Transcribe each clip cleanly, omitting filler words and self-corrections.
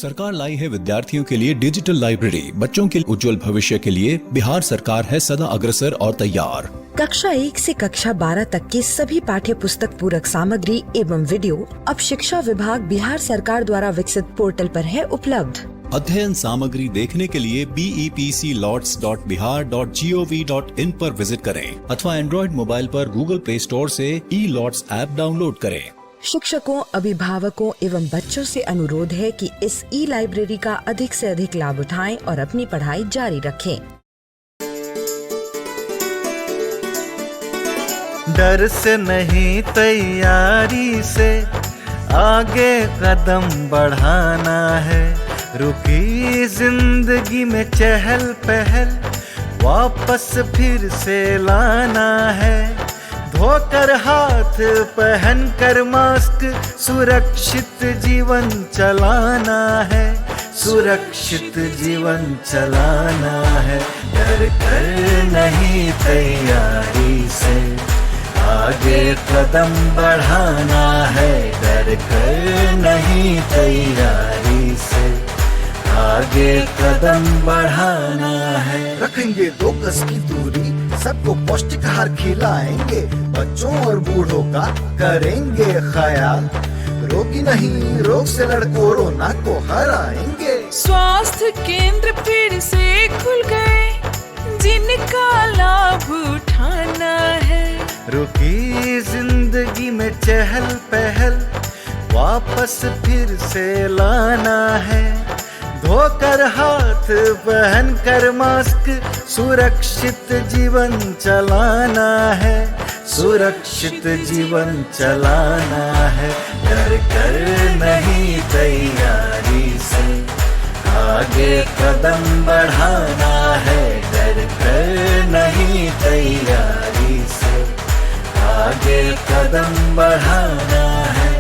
सरकार लाई है विद्यार्थियों के लिए डिजिटल लाइब्रेरी। बच्चों के उज्जवल भविष्य के लिए बिहार सरकार है सदा अग्रसर और तैयार। कक्षा 1 से कक्षा 12 तक की सभी पाठ्य पुस्तक पूरक सामग्री एवं वीडियो अब शिक्षा विभाग बिहार सरकार द्वारा विकसित पोर्टल पर है उपलब्ध। अध्ययन सामग्री देखने के लिए BEPCLots.bihar.gov.in पर विजिट करें अथवा एंड्रॉइड मोबाइल पर गूगल प्ले स्टोर से E-Lots ऐप डाउनलोड करें। शिक्षकों, अभिभावकों एवं बच्चों से अनुरोध है कि इस लाइब्रेरी का अधिक से अधिक लाभ उठाएं और अपनी पढ़ाई जारी रखें। डर से नहीं तैयारी से आगे कदम बढ़ाना है। रुकी जिंदगी में चहल पहल वापस फिर से लाना है। धोकर हाथ पहन कर मास्क सुरक्षित जीवन चलाना है। सुरक्षित जीवन चलाना है। डर कर नहीं तैयारी से आगे कदम बढ़ाना है। डर कर नहीं तैयारी से आगे कदम बढ़ाना है। रखेंगे 2 गज की दूरी, सबको पौष्टिक आहार खिलाएंगे, बच्चों और बूढ़ों का करेंगे ख्याल। रोगी नहीं, रोग से लड़ कोरोना को हराएंगे। स्वास्थ्य केंद्र फिर से खुल गए, जिनका लाभ उठाना है। रुकी जिंदगी में चहल पहल वापस फिर से लाना है। धोकर हाथ पहन कर मास्क सुरक्षित जीवन चलाना है। सुरक्षित जीवन चलाना है। डर कर नहीं तैयारी से आगे कदम बढ़ाना है। डर कर नहीं तैयारी से आगे कदम बढ़ाना है।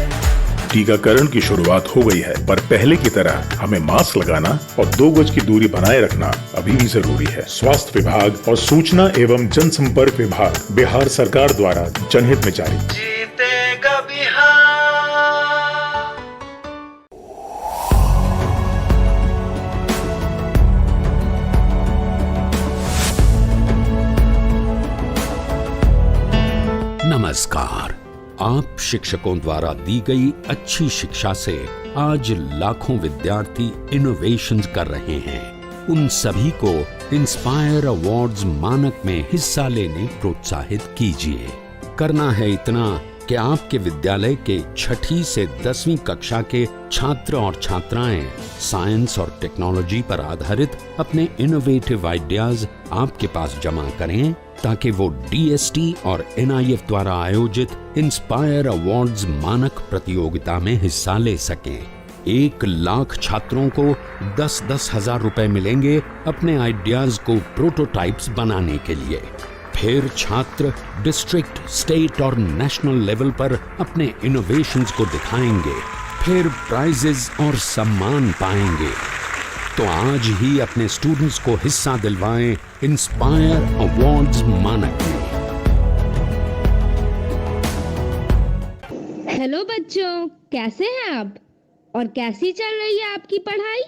टीकाकरण की शुरुआत हो गई है, पर पहले की तरह हमें मास्क लगाना और 2 गज की दूरी बनाए रखना अभी भी जरूरी है। स्वास्थ्य विभाग और सूचना एवं जनसंपर्क विभाग बिहार सरकार द्वारा जनहित में जारी। जीतेगा बिहार। नमस्कार। आप शिक्षकों द्वारा दी गई अच्छी शिक्षा से आज लाखों विद्यार्थी इनोवेशंस कर रहे हैं। उन सभी को इंस्पायर अवार्ड्स मानक में हिस्सा लेने प्रोत्साहित कीजिए। करना है इतना कि आपके विद्यालय के 6ठी से 10वीं कक्षा के छात्र और छात्राएं साइंस और टेक्नोलॉजी पर आधारित अपने इनोवेटिव आइडियाज आपके पास जमा करें, ताकि वो DST और NIF द्वारा आयोजित इंस्पायर अवार्ड्स मानक प्रतियोगिता में हिस्सा ले सकें। 1 लाख छात्रों को 10-10 हजार रुपए मिलेंगे अपने आइडियाज को प्रोटोटाइप्स बनाने के लिए। फिर छात्र डिस्ट्रिक्ट, स्टेट और नेशनल लेवल पर अपने इनोवेशंस को दिखाएंगे। फिर प्राइजेस और सम्मान पाएंगे। तो आज ही अपने स्टूडेंट्स को हिस्सा दिलवाएं इंस्पायर अवार्ड्स मानक में। हेलो बच्चों, कैसे हैं आप और कैसी चल रही है आपकी पढ़ाई?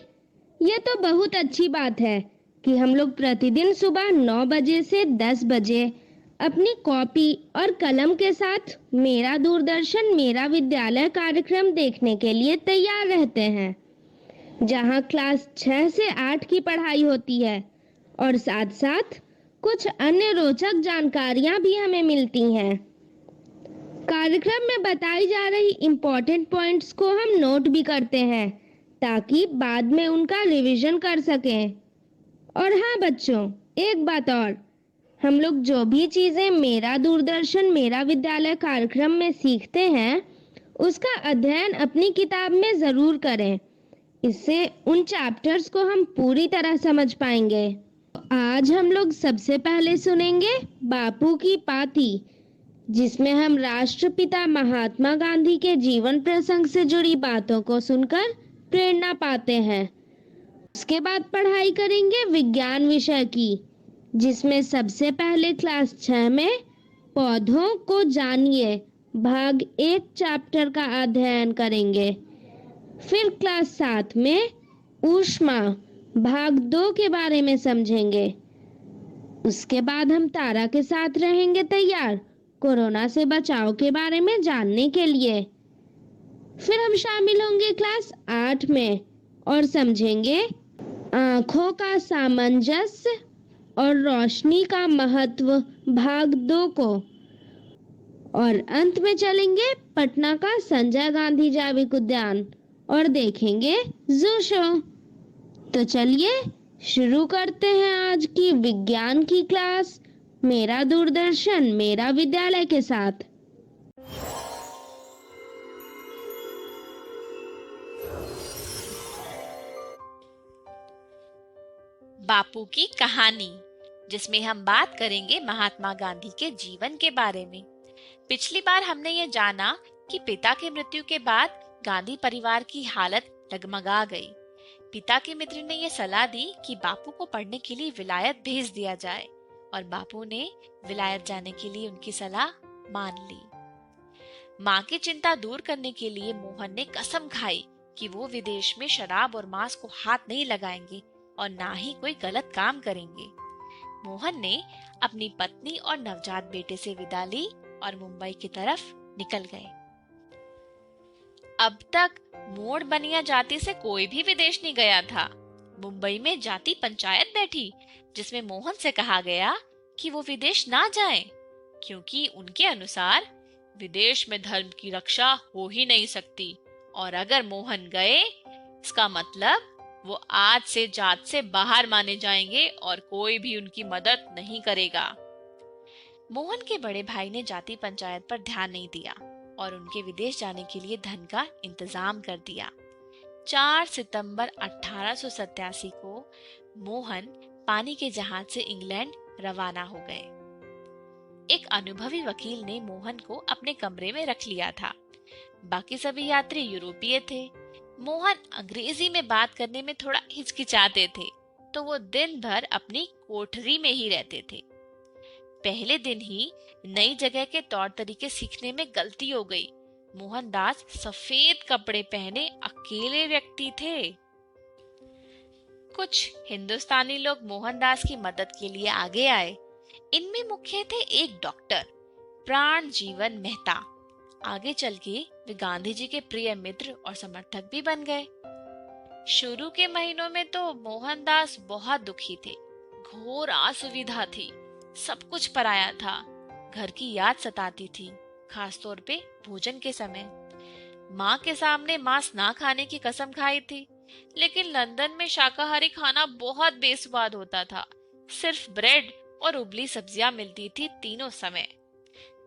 ये तो बहुत अच्छी बात है कि हम लोग प्रतिदिन सुबह 9 बजे से 10 बजे अपनी कॉपी और कलम के साथ मेरा दूरदर्शन मेरा विद्यालय कार्यक्रम देखने के लिए तैयार रहते हैं, जहां क्लास 6 से 8 की पढ़ाई होती है और साथ साथ कुछ अन्य रोचक जानकारियां भी हमें मिलती हैं। कार्यक्रम में बताई जा रही इम्पोर्टेंट पॉइंट्स को हम नोट भी करते हैं, ताकि बाद में उनका रिवीजन कर सकें। और हाँ बच्चों, एक बात और, हम लोग जो भी चीज़ें मेरा दूरदर्शन मेरा विद्यालय कार्यक्रम में सीखते हैं, उसका अध्ययन अपनी किताब में ज़रूर करें। इससे उन चैप्टर्स को हम पूरी तरह समझ पाएंगे। आज हम लोग सबसे पहले सुनेंगे बापू की पाती, जिसमें हम राष्ट्रपिता महात्मा गांधी के जीवन प्रसंग से जुड़ी बातों को सुनकर प्रेरणा पाते हैं। उसके बाद पढ़ाई करेंगे विज्ञान विषय की, जिसमें सबसे पहले क्लास 6 में पौधों को जानिए भाग 1 चैप्टर का अध्ययन करेंगे। फिर क्लास 7 में ऊष्मा भाग 2 के बारे में समझेंगे। उसके बाद हम तारा के साथ रहेंगे तैयार कोरोना से बचाव के बारे में जानने के लिए। फिर हम शामिल होंगे क्लास 8 में और समझेंगे आँखों का सामंजस्य और रोशनी का महत्व भाग 2 को। और अंत में चलेंगे पटना का संजय गांधी जैविक उद्यान और देखेंगे जू शो। तो चलिए शुरू करते हैं आज की विज्ञान की क्लास मेरा दूरदर्शन मेरा विद्यालय के साथ। बापू की कहानी, जिसमें हम बात करेंगे महात्मा गांधी के जीवन के बारे में। पिछली बार हमने ये जाना कि पिता की मृत्यु के बाद गांधी परिवार की हालत डगमगा गई। पिता के मित्र ने यह सलाह दी कि बापू को पढ़ने के लिए विलायत भेज दिया जाए और बापू ने विलायत जाने के लिए उनकी सलाह मान ली। माँ की चिंता दूर करने के लिए मोहन ने कसम खाई कि वो विदेश में शराब और मांस को हाथ नहीं लगाएंगे और ना ही कोई गलत काम करेंगे। मोहन ने अपनी पत्नी और नवजात बेटे से विदा ली और मुंबई की तरफ निकल गए। अब तक मोड़ बनिया जाति से कोई भी विदेश नहीं गया था। मुंबई में जाति पंचायत बैठी, जिसमें मोहन से कहा गया कि वो विदेश ना जाएं, क्योंकि उनके अनुसार विदेश में धर्म की रक्षा हो ही नहीं सकती और अगर मोहन गए इसका मतलब वो आज से जात से बाहर माने जाएंगे और कोई भी उनकी मदद नहीं करेगा। मोहन के बड़े भाई ने जाति पंचायत पर ध्यान नहीं दिया और उनके विदेश जाने के लिए धन का इंतजाम कर दिया। 4 सितंबर 1887 को मोहन पानी के जहाज से इंग्लैंड रवाना हो गए। एक अनुभवी वकील ने मोहन को अपने कमरे में रख लिया था। बाकी सभी यात्री यूरोपीय थे। मोहन अंग्रेजी में बात करने में थोड़ा हिचकिचाते थे, तो वो दिन भर अपनी कोठरी में ही रहते थे। पहले दिन ही नई जगह के तौर तरीके सीखने में गलती हो गई। मोहनदास सफेद कपड़े पहने अकेले व्यक्ति थे। कुछ हिंदुस्तानी लोग मोहनदास की मदद के लिए आगे आए। इनमें मुख्य थे एक डॉक्टर प्राण जीवन मेहता। आगे चल के वे गांधी जी के प्रिय मित्र और समर्थक भी बन गए। शुरू के महीनों में तो मोहनदास बहुत दुखी थे। घोर असुविधा थी, सब कुछ पराया था। घर की याद सताती थी, खासतौर पे भोजन के समय। माँ के सामने मांस ना खाने की कसम खाई थी, लेकिन लंदन में शाकाहारी खाना बहुत बेस्वाद होता था। सिर्फ ब्रेड और उबली सब्जियां मिलती थी तीनों समय।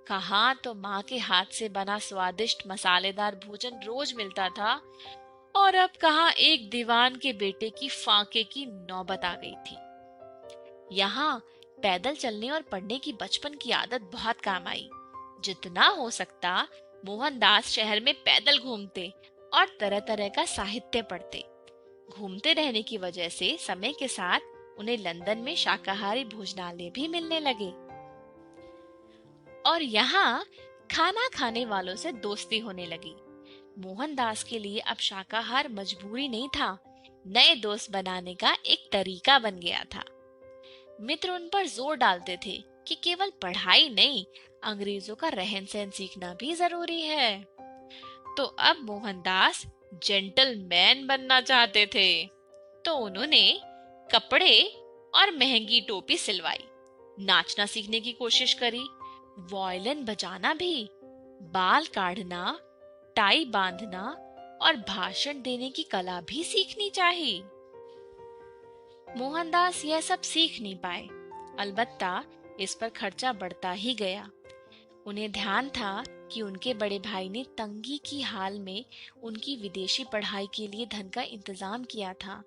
कहाँ तो माँ के हाथ से बना स्वादिष्ट मसालेदार भोजन रोज मिलता था और अब कहाँ एक दीवान के बेटे की फांके की नौबत आ गई थी। यहाँ पैदल चलने और पढ़ने की बचपन की आदत बहुत काम आई। जितना हो सकता मोहनदास शहर में पैदल घूमते और तरह तरह का साहित्य पढ़ते। घूमते रहने की वजह से समय के साथ उन्हें लंदन में शाकाहारी भोजनालय भी मिलने लगे और यहाँ खाना खाने वालों से दोस्ती होने लगी। मोहनदास के लिए अब शाकाहार मजबूरी नहीं था, नए दोस्त बनाने का एक तरीका बन गया था। मित्र उन पर जोर डालते थे कि केवल पढ़ाई नहीं, अंग्रेजों का रहन सहन सीखना भी जरूरी है। तो अब मोहनदास जेंटलमैन बनना चाहते थे, तो उन्होंने कपड़े और महंगी टोपी सिलवाई, नाचना सीखने की कोशिश करी, वायलिन बजाना भी, बाल काढ़ना, टाई बांधना और भाषण देने की कला भी सीखनी चाहिए। मोहनदास यह सब सीख नहीं पाए, अलबत्ता इस पर खर्चा बढ़ता ही गया। उन्हें ध्यान था कि उनके बड़े भाई ने तंगी की हाल में उनकी विदेशी पढ़ाई के लिए धन का इंतजाम किया था।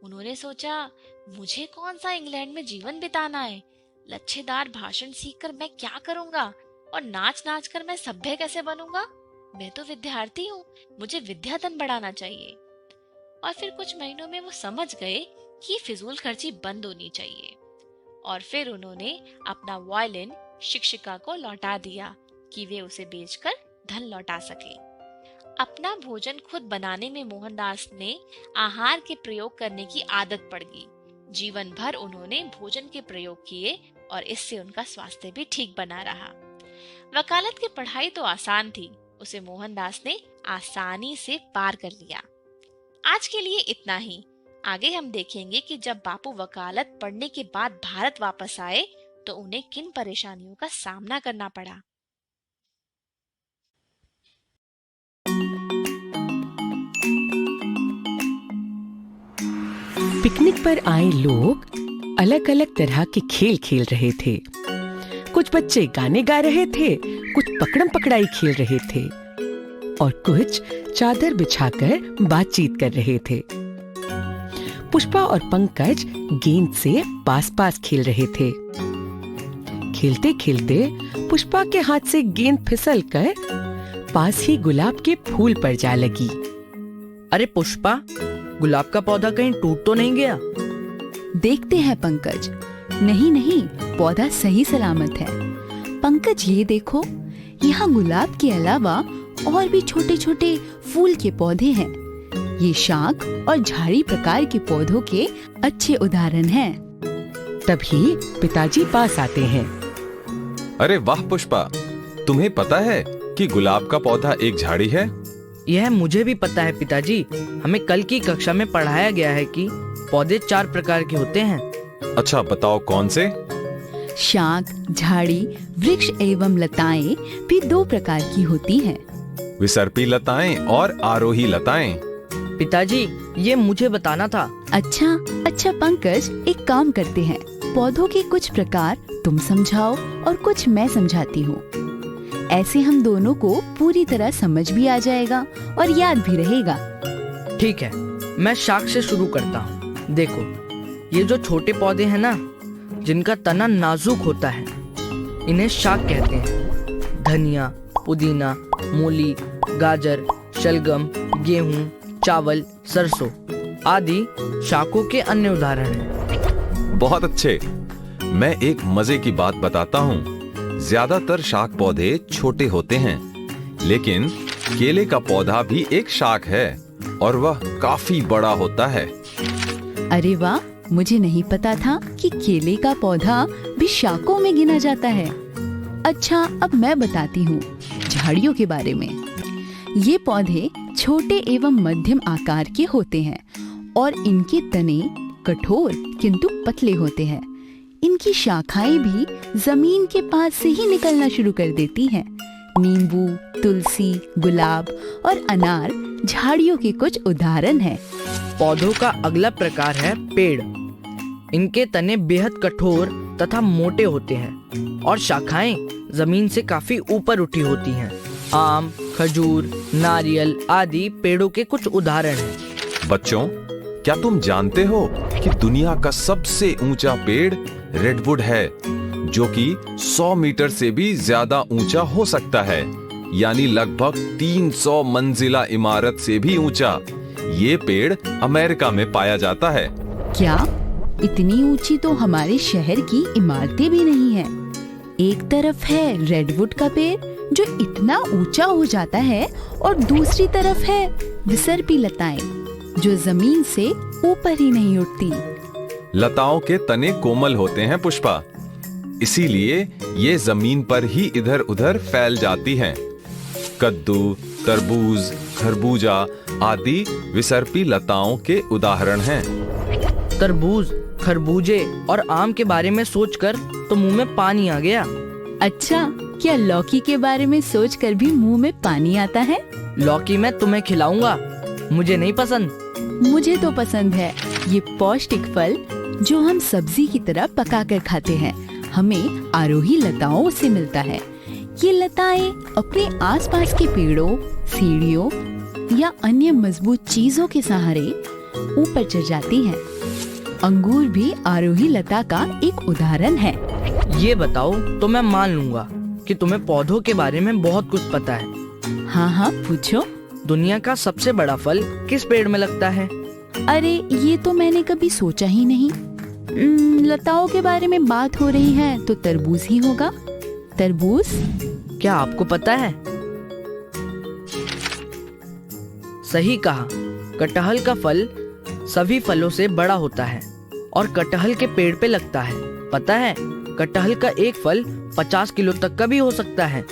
उन्होंने सोचा, मुझे कौन सा इंग्लैंड में जीवन बिताना है, लच्छेदार भाषण सीखकर मैं क्या करूंगा और नाच नाच कर मैं सभ्य कैसे बनूंगा। मैं तो विद्यार्थी हूँ, मुझे विद्याधन बढ़ाना चाहिए। और फिर कुछ महीनों में वो समझ गए कि फिजूल खर्ची बंद होनी चाहिए और फिर उन्होंने अपना वायलिन शिक्षिका को लौटा दिया कि वे उसे बेचकर धन लौटा सके। अपना भोजन खुद बनाने में मोहनदास ने आहार के प्रयोग करने की आदत पड़ गई। जीवन भर उन्होंने भोजन के प्रयोग किए और इससे उनका स्वास्थ्य भी ठीक बना रहा। वकालत की पढ़ाई तो आसान थी, उसे मोहनदास ने आसानी से पार कर लिया। आज के लिए इतना ही। आगे हम देखेंगे कि जब बापू वकालत पढ़ने के बाद भारत वापस आए तो उन्हें किन परेशानियों का सामना करना पड़ा। पिकनिक पर आए लोग अलग अलग तरह के खेल खेल रहे थे। कुछ बच्चे गाने गा रहे थे, कुछ पकड़म पकड़ाई खेल रहे थे और कुछ चादर बिछाकर बातचीत कर रहे थे। पुष्पा और पंकज गेंद से पास पास खेल रहे थे। खेलते खेलते पुष्पा के हाथ से गेंद फिसलकर पास ही गुलाब के फूल पर जा लगी। अरे पुष्पा, गुलाब का पौधा कहीं टूट तो नहीं गया? देखते हैं पंकज। नहीं नहीं, पौधा सही सलामत है। पंकज ये देखो, यहाँ गुलाब के अलावा और भी छोटे छोटे फूल के पौधे हैं। ये शाख और झाड़ी प्रकार के पौधों के अच्छे उदाहरण हैं। तभी पिताजी पास आते हैं। अरे वाह पुष्पा, तुम्हें पता है कि गुलाब का पौधा एक झाड़ी है? यह मुझे भी पता है पिताजी। हमें कल की कक्षा में पढ़ाया गया है कि पौधे 4 प्रकार के होते हैं। अच्छा बताओ कौन से? शाख, झाड़ी, वृक्ष एवं लताएं भी 2 प्रकार की होती हैं। विसर्पी लताएं और आरोही लताएं। पिताजी, ये मुझे बताना था। अच्छा पंकज, एक काम करते हैं, पौधों के कुछ प्रकार तुम समझाओ और कुछ मैं समझाती हूँ। ऐसे हम दोनों को पूरी तरह समझ भी आ जाएगा और याद भी रहेगा। ठीक है, मैं शाख से शुरू करता हूँ। देखो, ये जो छोटे पौधे हैं ना, जिनका तना नाजुक होता है, इन्हें शाख कहते हैं। धनिया, पुदीना, मूली, गाजर, शलगम, गेहूं, चावल, सरसों आदि शाखों के अन्य उदाहरण हैं। बहुत अच्छे। मैं एक मजे की बात बताता हूँ। ज्यादातर शाख पौधे छोटे होते हैं, लेकिन केले का पौधा भी एक शाख है और वह काफी बड़ा होता है। अरे वाह, मुझे नहीं पता था कि केले का पौधा भी शाखों में गिना जाता है। अच्छा, अब मैं बताती हूँ झाड़ियों के बारे में। ये पौधे छोटे एवं मध्यम आकार के होते हैं और इनके तने कठोर किंतु पतले होते हैं। इनकी शाखाएं भी जमीन के पास से ही निकलना शुरू कर देती हैं। नींबू, तुलसी, गुलाब और अनार झाड़ियों के कुछ उदाहरण हैं। पौधों का अगला प्रकार है पेड़। इनके तने बेहद कठोर तथा मोटे होते हैं और शाखाएं जमीन से काफी ऊपर उठी होती हैं। आम, खजूर, नारियल आदि पेड़ों के कुछ उदाहरण हैं। बच्चों, क्या तुम जानते हो कि दुनिया का सबसे ऊंचा पेड़ रेडवुड है, जो कि 100 मीटर से भी ज्यादा ऊंचा हो सकता है, यानी लगभग 300 मंजिला इमारत से भी ऊंचा। ये पेड़ अमेरिका में पाया जाता है। क्या? इतनी ऊंची तो हमारे शहर की इमारतें भी नहीं है। एक तरफ है रेडवुड का पेड़ जो इतना ऊंचा हो जाता है और दूसरी तरफ है विसर्पी लताएं जो जमीन से ऊपर ही नहीं उठती। लताओं के तने कोमल होते हैं पुष्पा, इसीलिए ये जमीन पर ही इधर उधर फैल जाती हैं। कद्दू, तरबूज, खरबूजा आदि विसर्पी लताओं के उदाहरण हैं। तरबूज, खरबूजे और आम के बारे में सोचकर तो मुंह में पानी आ गया। अच्छा, क्या लौकी के बारे में सोचकर भी मुंह में पानी आता है? लौकी मैं तुम्हें खिलाऊंगा, मुझे नहीं पसंद। मुझे तो पसंद है। ये पौष्टिक फल जो हम सब्जी की तरह पकाकर खाते हैं, हमें आरोही लताओं से मिलता है। ये लताएं अपने आसपास के पेड़ों, सीढ़ियों या अन्य मजबूत चीजों के सहारे ऊपर चढ़ जाती हैं। अंगूर भी आरोही लता का एक उदाहरण है। ये बताओ तो मैं मान लूंगा कि तुम्हें पौधों के बारे में बहुत कुछ पता है। हाँ, पूछो। दुनिया का सबसे बड़ा फल किस पेड़ में लगता है? अरे, ये तो मैंने कभी सोचा ही नहीं। लताओं के बारे में बात हो रही है तो तरबूज ही होगा। तरबूज? क्या आपको पता है? सही कहा। कटहल का फल सभी फलों से बड़ा होता है और कटहल के पेड़ पे लगता है। पता है, कटहल का एक फल 50 किलो तक का भी हो सकता है।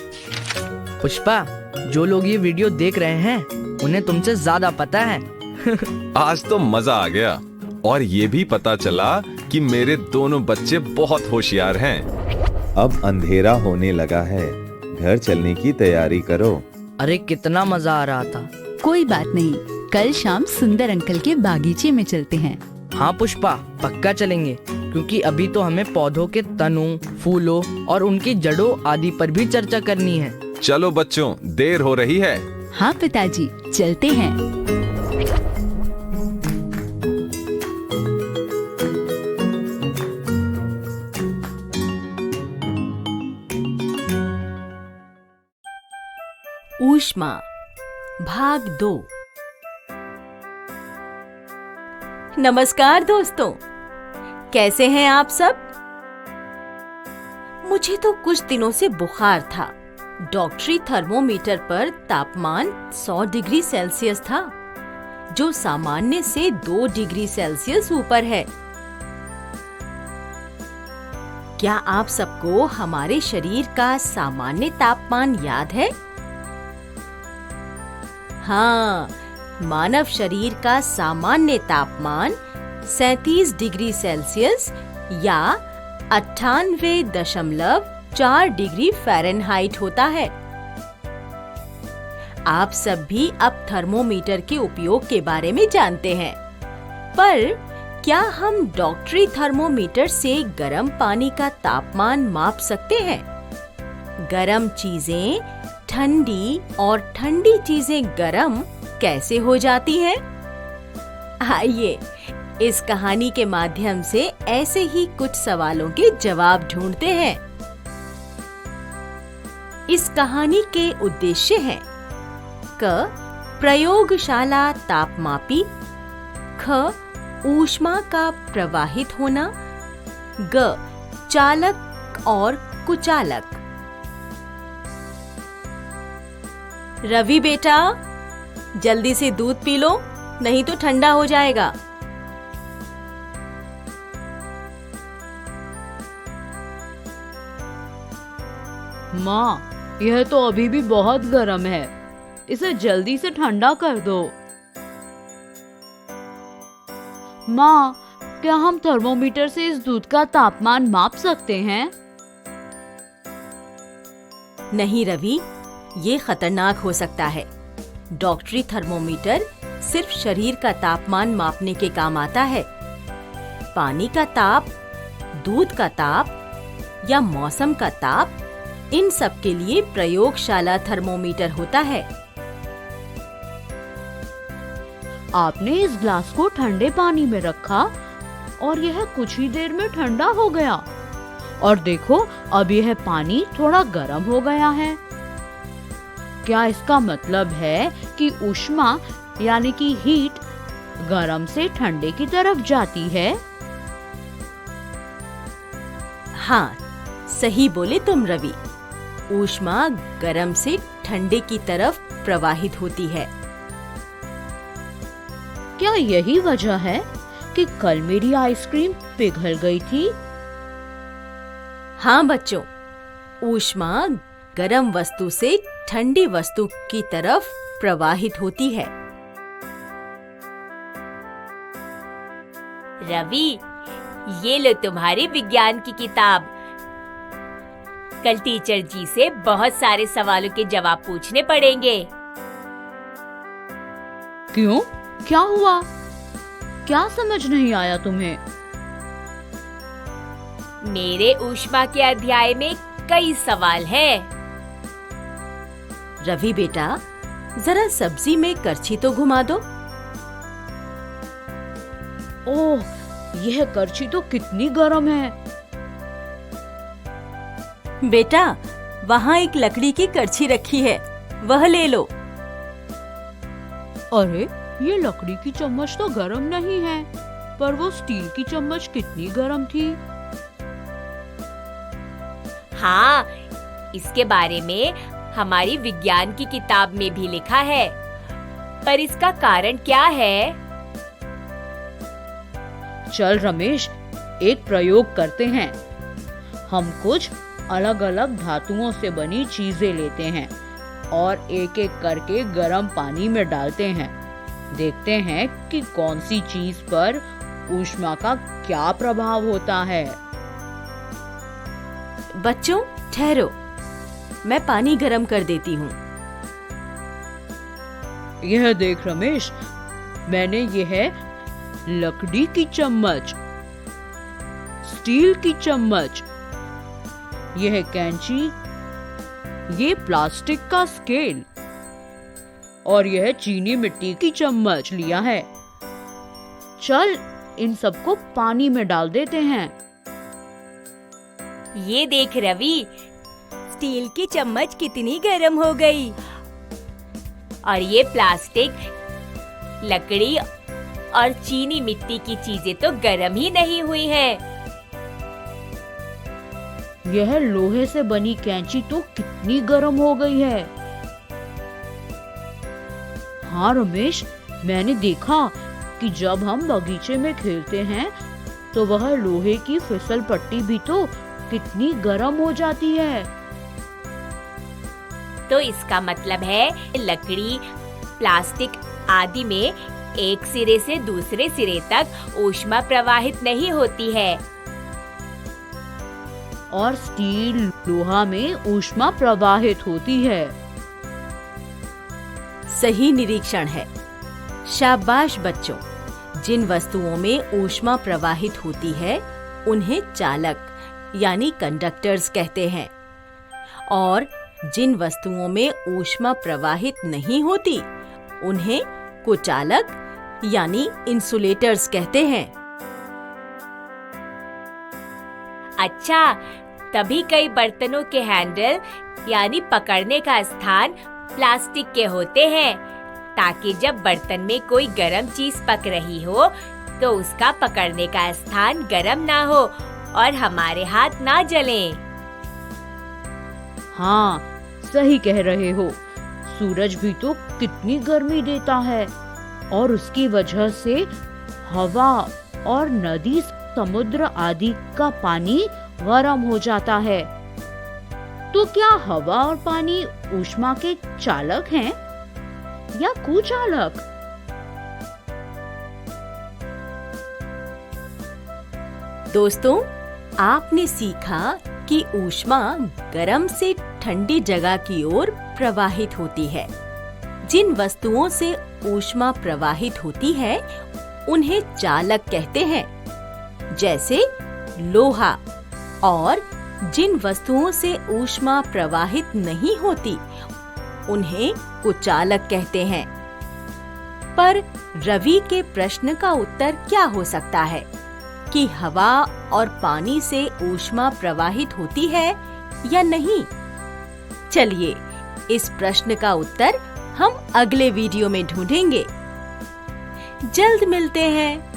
पुष्पा, जो लोग ये वीडियो देख रहे हैं उन्हें तुमसे ज्यादा पता है। आज तो मजा आ गया और ये भी पता चला कि मेरे दोनों बच्चे बहुत होशियार हैं। अब अंधेरा होने लगा है, घर चलने की तैयारी करो। अरे कितना मजा आ रहा था। कोई बात नहीं, कल शाम सुंदर अंकल के बागीचे में चलते हैं। हाँ पुष्पा, पक्का चलेंगे, क्योंकि अभी तो हमें पौधों के तनों, फूलों और उनकी जड़ों आदि पर भी चर्चा करनी है। चलो बच्चों, देर हो रही है। हाँ पिताजी, चलते हैं। ऊष्मा भाग 2। नमस्कार दोस्तों, कैसे हैं आप सब? मुझे तो कुछ दिनों से बुखार था। डॉक्टरी थर्मोमीटर पर तापमान 100 डिग्री सेल्सियस था, जो सामान्य से 2 डिग्री सेल्सियस ऊपर है। क्या आप सबको हमारे शरीर का सामान्य तापमान याद है? हाँ, मानव शरीर का सामान्य तापमान 37 डिग्री सेल्सियस या 98.4 डिग्री फ़ारेनहाइट होता है। आप सब भी अब थर्मोमीटर के उपयोग के बारे में जानते हैं, पर क्या हम डॉक्टरी थर्मोमीटर से गर्म पानी का तापमान माप सकते हैं? गर्म चीजें ठंडी और ठंडी चीजें गर्म कैसे हो जाती हैं? आइए इस कहानी के माध्यम से ऐसे ही कुछ सवालों के जवाब ढूंढते हैं। इस कहानी के उद्देश्य हैं: क. प्रयोगशाला तापमापी, ख. ऊष्मा का प्रवाहित होना, ग. चालक और कुचालक। रवि बेटा, जल्दी से दूध पी लो, नहीं तो ठंडा हो जाएगा। माँ, यह तो अभी भी बहुत गर्म है, इसे जल्दी से ठंडा कर दो। माँ, क्या हम थर्मोमीटर से इस दूध का तापमान माप सकते हैं? नहीं रवि, ये खतरनाक हो सकता है। डॉक्टरी थर्मोमीटर सिर्फ शरीर का तापमान मापने के काम आता है। पानी का ताप, दूध का ताप या मौसम का ताप, इन सब के लिए प्रयोगशाला थर्मोमीटर होता है। आपने इस ग्लास को ठंडे पानी में रखा और यह कुछ ही देर में ठंडा हो गया, और देखो अब यह पानी थोड़ा गर्म हो गया है। क्या इसका मतलब है कि ऊष्मा यानी कि हीट गर्म से ठंडे की तरफ जाती है? हाँ, सही बोले तुम रवि। ऊष्मा गर्म से ठंडे की तरफ प्रवाहित होती है। क्या यही वजह है कि कल मेरी आइसक्रीम पिघल गई थी? हाँ बच्चों, ऊष्मा गर्म वस्तु से ठंडी वस्तु की तरफ प्रवाहित होती है। रवि, ये लो तुम्हारी विज्ञान की किताब। कल टीचर जी से बहुत सारे सवालों के जवाब पूछने पड़ेंगे। क्यों? क्या हुआ? क्या समझ नहीं आया तुम्हें? मेरे ऊष्मा के अध्याय में कई सवाल हैं। रवि बेटा, जरा सब्जी में करछी तो घुमा दो। ओह, यह करछी तो कितनी गर्म है। बेटा, वहाँ एक लकड़ी की करछी रखी है, वह ले लो। अरे, ये लकड़ी की चम्मच तो गर्म नहीं है, पर वो स्टील की चम्मच कितनी गर्म थी। हाँ, इसके बारे में हमारी विज्ञान की किताब में भी लिखा है। पर इसका कारण क्या है? चल रमेश, एक प्रयोग करते हैं। हम कुछ अलग अलग धातुओं से बनी चीजें लेते हैं और एक एक करके गर्म पानी में डालते हैं। देखते हैं कि कौन सी चीज पर ऊष्मा का क्या प्रभाव होता है। बच्चों ठहरो, मैं पानी गर्म कर देती हूँ। यह देख रमेश, मैंने यह लकड़ी की चम्मच, स्टील की चम्मच, यह कैंची, ये प्लास्टिक का स्केल और यह चीनी मिट्टी की चम्मच लिया है। चल इन सबको पानी में डाल देते हैं। ये देख रवि, स्टील की चम्मच कितनी गर्म हो गई और ये प्लास्टिक, लकड़ी और चीनी मिट्टी की चीजें तो गर्म ही नहीं हुई है। यह लोहे से बनी कैंची तो कितनी गर्म हो गई है। हाँ रमेश, मैंने देखा कि जब हम बगीचे में खेलते हैं तो वह लोहे की फिसल पट्टी भी तो कितनी गर्म हो जाती है। तो इसका मतलब है लकड़ी, प्लास्टिक आदि में एक सिरे से दूसरे सिरे तक ऊष्मा प्रवाहित नहीं होती है और स्टील, लोहा में ऊष्मा प्रवाहित होती है। सही निरीक्षण है। शाबाश बच्चों। जिन वस्तुओं में ऊष्मा प्रवाहित होती है उन्हें चालक यानी कंडक्टर्स कहते हैं और जिन वस्तुओं में ऊष्मा प्रवाहित नहीं होती उन्हें कुचालक यानी इंसुलेटर्स कहते हैं। अच्छा, तभी कई बर्तनों के हैंडल यानी पकड़ने का स्थान प्लास्टिक के होते हैं ताकि जब बर्तन में कोई गर्म चीज पक रही हो तो उसका पकड़ने का स्थान गर्म ना हो और हमारे हाथ ना जलें। हाँ, सही कह रहे हो। सूरज भी तो कितनी गर्मी देता है और उसकी वजह से हवा और नदी, समुद्र आदि का पानी गर्म हो जाता है। तो क्या हवा और पानी ऊष्मा के चालक हैं या कुचालक? दोस्तों, आपने सीखा कि ऊष्मा गर्म से ठंडी जगह की ओर प्रवाहित होती है। जिन वस्तुओं से ऊष्मा प्रवाहित होती है उन्हें चालक कहते हैं, जैसे लोहा, और जिन वस्तुओं से ऊष्मा प्रवाहित नहीं होती उन्हें कुचालक कहते हैं। पर रवि के प्रश्न का उत्तर क्या हो सकता है कि हवा और पानी से ऊष्मा प्रवाहित होती है या नहीं? चलिए इस प्रश्न का उत्तर हम अगले वीडियो में ढूंढेंगे। जल्द मिलते हैं।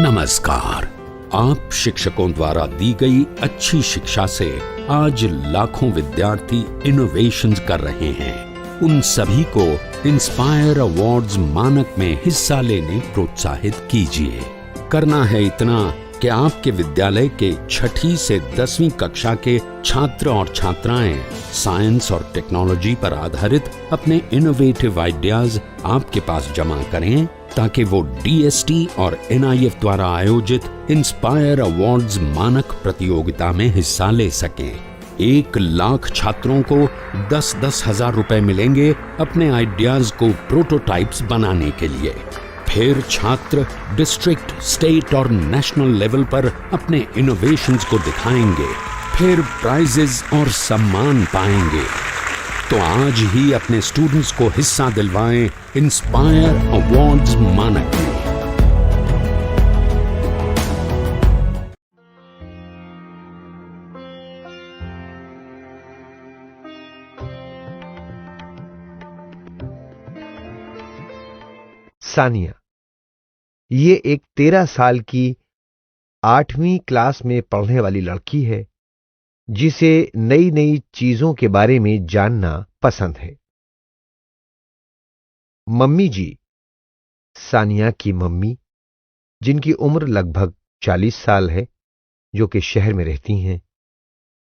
नमस्कार। आप शिक्षकों द्वारा दी गई अच्छी शिक्षा से आज लाखों विद्यार्थी इनोवेशंस कर रहे हैं। उन सभी को इंस्पायर अवार्ड्स मानक में हिस्सा लेने प्रोत्साहित कीजिए। करना है इतना कि आपके विद्यालय के 6ठी से 10वीं कक्षा के छात्र और छात्राएं साइंस और टेक्नोलॉजी पर आधारित अपने इनोवेटिव आइडियाज आपके पास जमा करें, ताकि वो DST और NIF द्वारा आयोजित इंस्पायर अवार्ड्स मानक प्रतियोगिता में हिस्सा ले सकें। 1 लाख छात्रों को 10-10 हजार रुपए मिलेंगे अपने आइडियाज को प्रोटोटाइप्स बनाने के लिए। फिर छात्र डिस्ट्रिक्ट, स्टेट और नेशनल लेवल पर अपने इनोवेशंस को दिखाएंगे, फिर प्राइजेस और सम्मान पाएंगे। तो आज ही अपने स्टूडेंट्स को हिस्सा दिलवाएं इंस्पायर अवार्ड्स मानक में। सानिया, ये एक 13 साल की 8वीं क्लास में पढ़ने वाली लड़की है, जिसे नई नई चीजों के बारे में जानना पसंद है। मम्मी जी, सानिया की मम्मी, जिनकी उम्र लगभग 40 साल है, जो कि शहर में रहती हैं,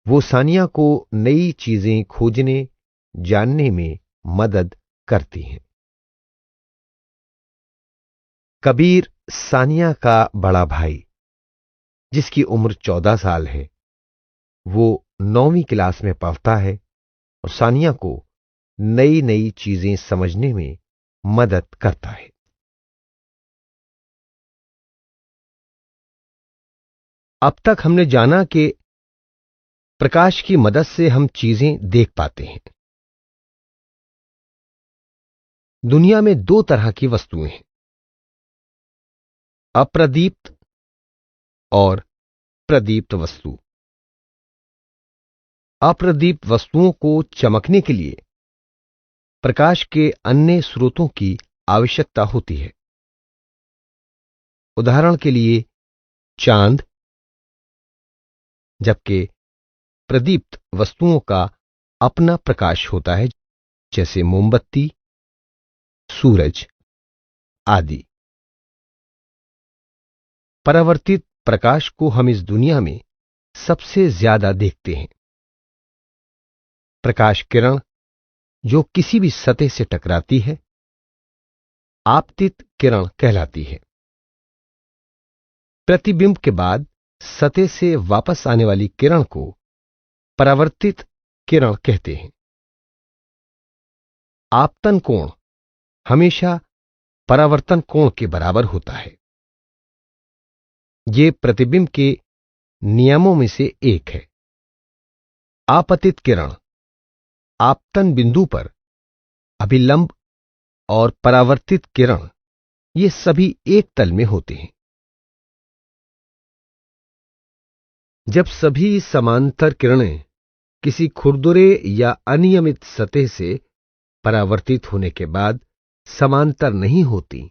वो सानिया को नई चीजें खोजने, जानने में मदद करती हैं। कबीर, सानिया का बड़ा भाई, जिसकी उम्र 14 साल है, वो 9वीं क्लास में पढ़ता है और सानिया को नई नई चीजें समझने में मदद करता है। अब तक हमने जाना कि प्रकाश की मदद से हम चीजें देख पाते हैं। दुनिया में 2 तरह की वस्तुएं हैं, अप्रदीप्त और प्रदीप्त वस्तु। अप्रदीप्त वस्तुओं को चमकने के लिए प्रकाश के अन्य स्रोतों की आवश्यकता होती है। उदाहरण के लिए चांद, जबकि प्रदीप्त वस्तुओं का अपना प्रकाश होता है, जैसे मोमबत्ती, सूरज आदि। परावर्तित प्रकाश को हम इस दुनिया में सबसे ज्यादा देखते हैं। प्रकाश किरण जो किसी भी सतह से टकराती है, आपतित किरण कहलाती है। प्रतिबिंब के बाद सतह से वापस आने वाली किरण को परावर्तित किरण कहते हैं। आपतन कोण हमेशा परावर्तन कोण के बराबर होता है। यह प्रतिबिंब के नियमों में से एक है। आपतित किरण आपतन बिंदु पर अभिलंब और परावर्तित किरण ये सभी एक तल में होते हैं। जब सभी समांतर किरणें किसी खुरदुरे या अनियमित सतह से परावर्तित होने के बाद समांतर नहीं होती,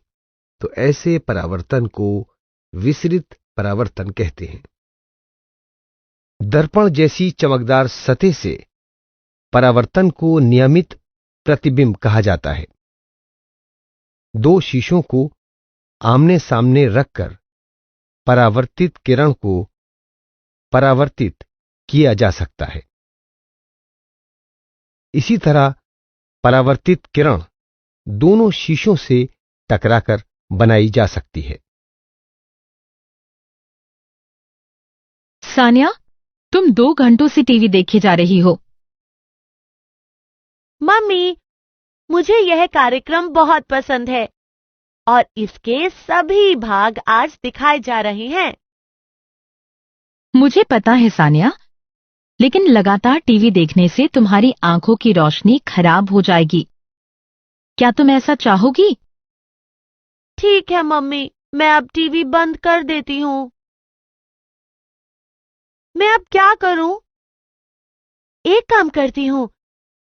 तो ऐसे परावर्तन को विसरित परावर्तन कहते हैं। दर्पण जैसी चमकदार सतह से परावर्तन को नियमित प्रतिबिंब कहा जाता है। 2 शीशों को आमने सामने रखकर परावर्तित किरण को परावर्तित किया जा सकता है। इसी तरह परावर्तित किरण दोनों शीशों से टकराकर बनाई जा सकती है। सानिया, तुम 2 घंटों से टीवी देखे जा रही हो। मम्मी, मुझे यह कार्यक्रम बहुत पसंद है और इसके सभी भाग आज दिखाए जा रहे हैं। मुझे पता है सानिया, लेकिन लगातार टीवी देखने से तुम्हारी आंखों की रोशनी खराब हो जाएगी। क्या तुम ऐसा चाहोगी? ठीक है मम्मी, मैं अब टीवी बंद कर देती हूँ। मैं अब क्या करूं? एक काम करती हूँ,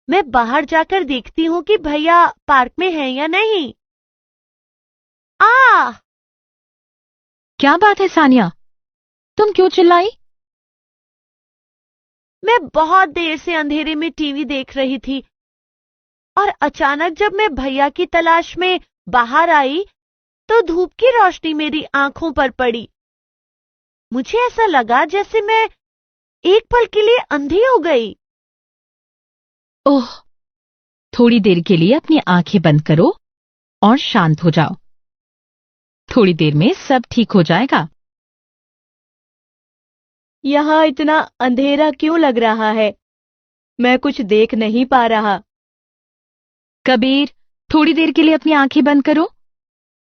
मैं बाहर जाकर देखती हूँ कि भैया पार्क में हैं या नहीं। क्या बात है सानिया, तुम क्यों चिल्लाई? मैं बहुत देर से अंधेरे में टीवी देख रही थी और अचानक जब मैं भैया की तलाश में बाहर आई तो धूप की रोशनी मेरी आंखों पर पड़ी। मुझे ऐसा लगा जैसे मैं एक पल के लिए अंधी हो गई। ओह, थोड़ी देर के लिए अपनी आंखें बंद करो और शांत हो जाओ। थोड़ी देर में सब ठीक हो जाएगा। यहाँ इतना अंधेरा क्यों लग रहा है? मैं कुछ देख नहीं पा रहा। कबीर, थोड़ी देर के लिए अपनी आंखें बंद करो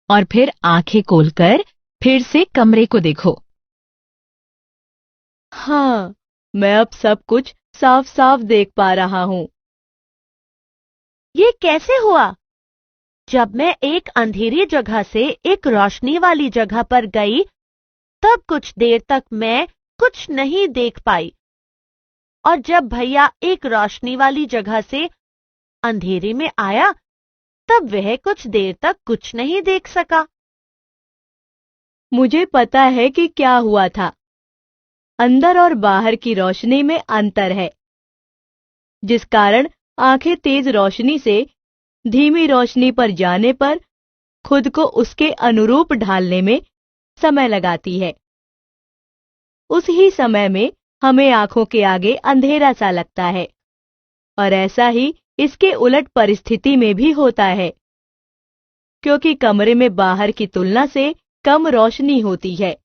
और फिर आंखें खोलकर फिर से कमरे को देखो। हाँ, मैं अब सब कुछ साफ साफ देख पा रहा हूँ। ये कैसे हुआ? जब मैं एक अंधेरी जगह से एक रोशनी वाली जगह पर गई, तब कुछ देर तक मैं कुछ नहीं देख पाई और जब भैया एक रोशनी वाली जगह से अंधेरे में आया, तब वह कुछ देर तक कुछ नहीं देख सका। मुझे पता है कि क्या हुआ था। अंदर और बाहर की रोशनी में अंतर है, जिस कारण आंखें तेज रोशनी से धीमी रोशनी पर जाने पर खुद को उसके अनुरूप ढालने में समय लगाती है। उस ही समय में हमें आंखों के आगे अंधेरा सा लगता है और ऐसा ही इसके उलट परिस्थिति में भी होता है, क्योंकि कमरे में बाहर की तुलना से कम रोशनी होती है।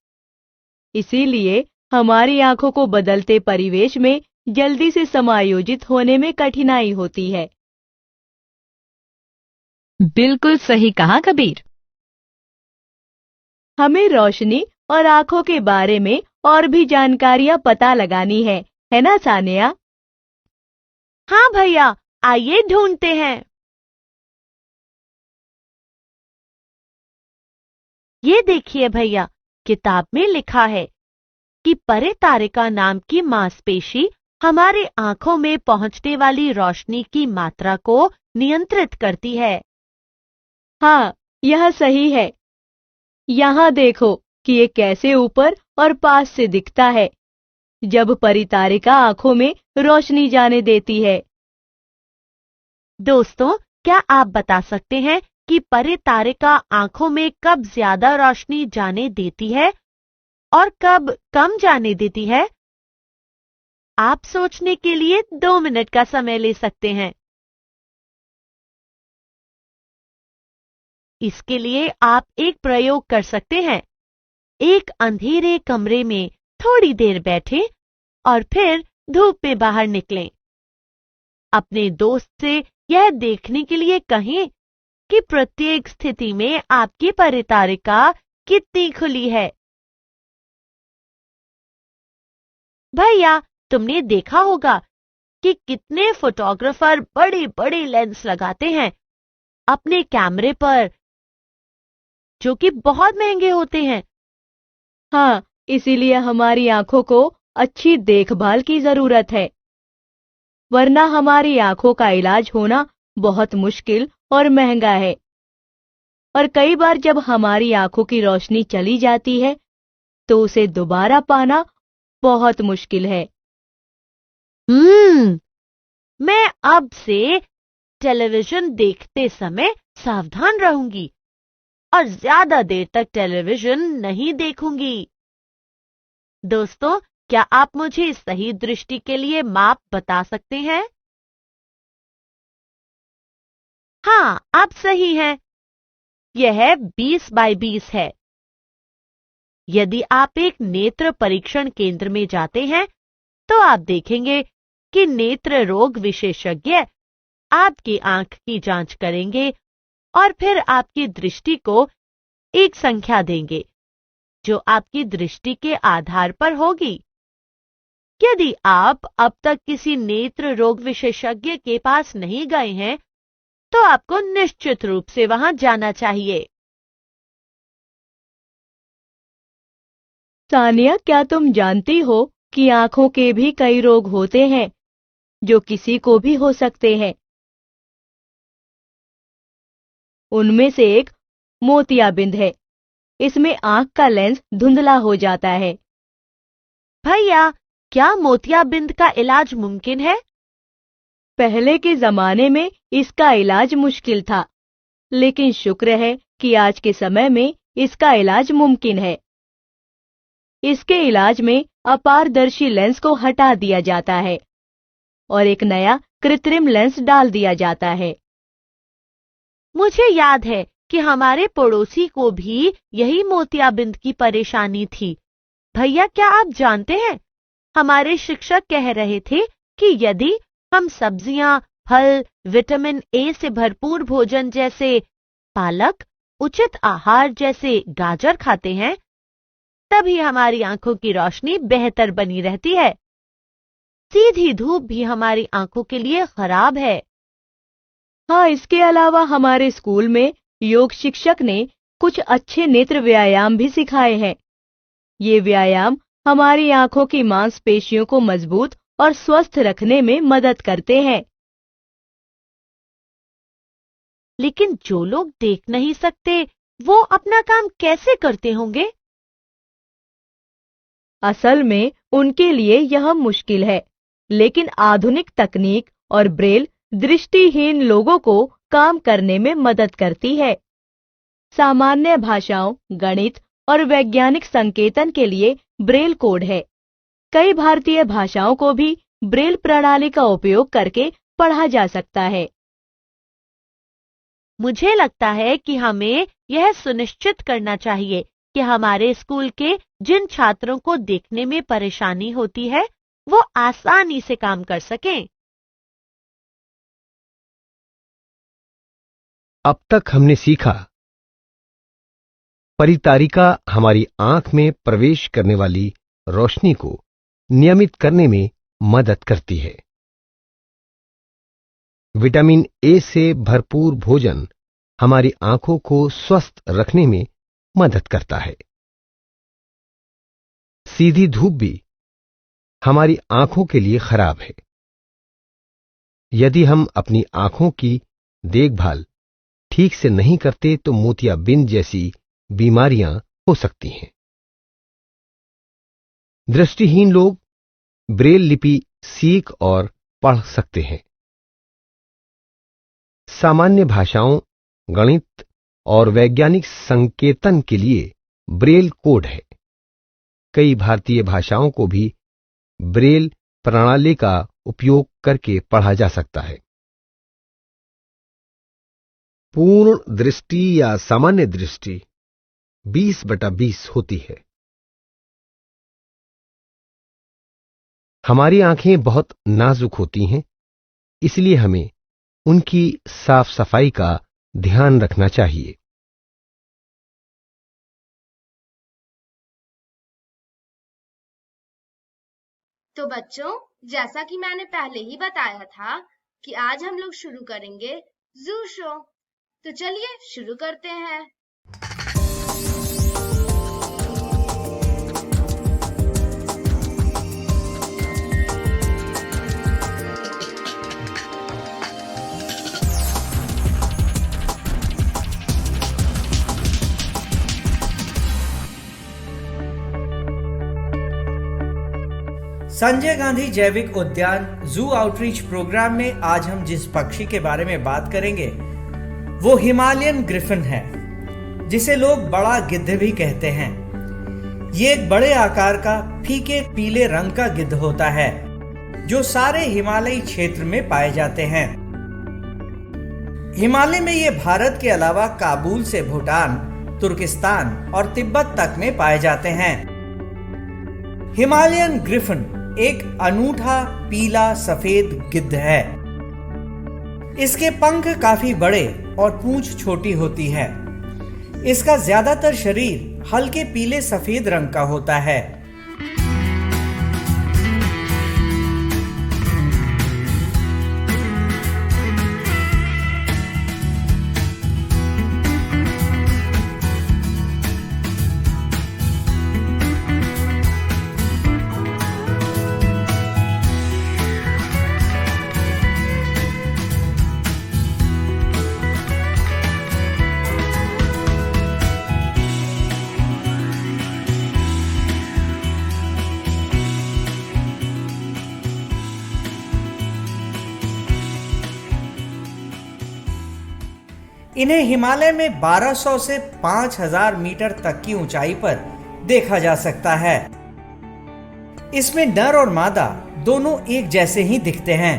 इसीलिए हमारी आंखों को बदलते परिवेश में जल्दी से समायोजित होने में कठिनाई होती है। बिल्कुल सही कहा कबीर। हमें रोशनी और आंखों के बारे में और भी जानकारियां पता लगानी है ना सानिया? हाँ भैया, आइए ढूंढते हैं। ये देखिए भैया, किताब में लिखा है कि परितारिका नाम की मांसपेशी हमारे आंखों में पहुंचने वाली रोशनी की मात्रा को नियंत्रित करती है। हाँ, यह सही है। यहाँ देखो कि ये कैसे ऊपर और पास से दिखता है जब परितारिका आंखों में रोशनी जाने देती है। दोस्तों, क्या आप बता सकते हैं कि परितारिका आंखों में कब ज्यादा रोशनी जाने देती है और कब कम जाने देती है? आप सोचने के लिए 2 मिनट का समय ले सकते हैं। इसके लिए आप एक प्रयोग कर सकते हैं। एक अंधेरे कमरे में थोड़ी देर बैठें और फिर धूप में बाहर निकलें। अपने दोस्त से यह देखने के लिए कहें कि प्रत्येक स्थिति में आपकी परितारिका कितनी खुली है। भैया, तुमने देखा होगा कि कितने फोटोग्राफर बड़े बड़े लेंस लगाते हैं अपने कैमरे पर, जो कि बहुत महंगे होते हैं। हाँ, इसीलिए हमारी आंखों को अच्छी देखभाल की जरूरत है, वरना हमारी आंखों का इलाज होना बहुत मुश्किल और महंगा है। और कई बार जब हमारी आंखों की रोशनी चली जाती है तो उसे दोबारा पाना बहुत मुश्किल है। मैं अब से टेलीविजन देखते समय सावधान रहूंगी और ज्यादा देर तक टेलीविजन नहीं देखूंगी। दोस्तों, क्या आप मुझे सही दृष्टि के लिए माप बता सकते हैं? हाँ, आप सही हैं। यह 20 बाय 20 है। यदि आप एक नेत्र परीक्षण केंद्र में जाते हैं तो आप देखेंगे कि नेत्र रोग विशेषज्ञ आपकी आंख की जांच करेंगे और फिर आपकी दृष्टि को एक संख्या देंगे जो आपकी दृष्टि के आधार पर होगी। यदि आप अब तक किसी नेत्र रोग विशेषज्ञ के पास नहीं गए हैं तो आपको निश्चित रूप से वहां जाना चाहिए। सानिया, क्या तुम जानती हो कि आंखों के भी कई रोग होते हैं जो किसी को भी हो सकते हैं? उनमें से एक मोतियाबिंद है, इसमें आंख का लेंस धुंधला हो जाता है। भैया, क्या मोतियाबिंद का इलाज मुमकिन है? पहले के जमाने में इसका इलाज मुश्किल था, लेकिन शुक्र है कि आज के समय में इसका इलाज मुमकिन है। इसके इलाज में अपारदर्शी लेंस को हटा दिया जाता है और एक नया कृत्रिम लेंस डाल दिया जाता है। मुझे याद है कि हमारे पड़ोसी को भी यही मोतियाबिंद की परेशानी थी। भैया, क्या आप जानते हैं, हमारे शिक्षक कह रहे थे कि यदि हम सब्जियां, फल, विटामिन ए से भरपूर भोजन जैसे पालक, उचित आहार जैसे गाजर खाते हैं, तभी हमारी आंखों की रोशनी बेहतर बनी रहती है। सीधी धूप भी हमारी आंखों के लिए खराब है। हाँ, इसके अलावा हमारे स्कूल में योग शिक्षक ने कुछ अच्छे नेत्र व्यायाम भी सिखाए हैं। ये व्यायाम हमारी आंखों की मांसपेशियों को मजबूत और स्वस्थ रखने में मदद करते हैं। लेकिन जो लोग देख नहीं सकते, वो अपना काम कैसे करते होंगे? असल में उनके लिए यह मुश्किल है, लेकिन आधुनिक तकनीक और ब्रेल दृष्टिहीन लोगों को काम करने में मदद करती है। सामान्य भाषाओं, गणित और वैज्ञानिक संकेतन के लिए ब्रेल कोड है। कई भारतीय भाषाओं को भी ब्रेल प्रणाली का उपयोग करके पढ़ा जा सकता है। मुझे लगता है कि हमें यह सुनिश्चित करना चाहिए कि हमारे स्कूल के जिन छात्रों को देखने में परेशानी होती है, वो आसानी से काम कर सकें। अब तक हमने सीखा, परितारिका हमारी आंख में प्रवेश करने वाली रोशनी को नियमित करने में मदद करती है। विटामिन ए से भरपूर भोजन हमारी आंखों को स्वस्थ रखने में मदद करता है। सीधी धूप भी हमारी आंखों के लिए खराब है। यदि हम अपनी आंखों की देखभाल ठीक से नहीं करते तो मोतियाबिंद जैसी बीमारियां हो सकती हैं। दृष्टिहीन लोग ब्रेल लिपि सीख और पढ़ सकते हैं। सामान्य भाषाओं, गणित और वैज्ञानिक संकेतन के लिए ब्रेल कोड है। कई भारतीय भाषाओं को भी ब्रेल प्रणाली का उपयोग करके पढ़ा जा सकता है। पूर्ण दृष्टि या सामान्य दृष्टि 20/20 होती है। हमारी आंखें बहुत नाजुक होती हैं, इसलिए हमें उनकी साफ सफाई का ध्यान रखना चाहिए। तो बच्चों, जैसा कि मैंने पहले ही बताया था कि आज हम लोग शुरू करेंगे जू शो। तो चलिए शुरू करते हैं। संजय गांधी जैविक उद्यान जू आउटरीच प्रोग्राम में आज हम जिस पक्षी के बारे में बात करेंगे वो हिमालयन ग्रिफिन है, जिसे लोग बड़ा गिद्ध भी कहते हैं। ये एक बड़े आकार का फीके पीले रंग का गिद्ध होता है जो सारे हिमालयी क्षेत्र में पाए जाते हैं। हिमालय में ये भारत के अलावा काबुल से भूटान, तुर्किस्तान और तिब्बत तक में पाए जाते हैं। हिमालयन ग्रिफिन एक अनूठा पीला सफेद गिद्ध है। इसके पंख काफी बड़े और पूंछ छोटी होती है। इसका ज्यादातर शरीर हल्के पीले सफेद रंग का होता है। इन्हें हिमालय में 1200 से 5000 मीटर तक की ऊंचाई पर देखा जा सकता है। इसमें नर और मादा दोनों एक जैसे ही दिखते हैं।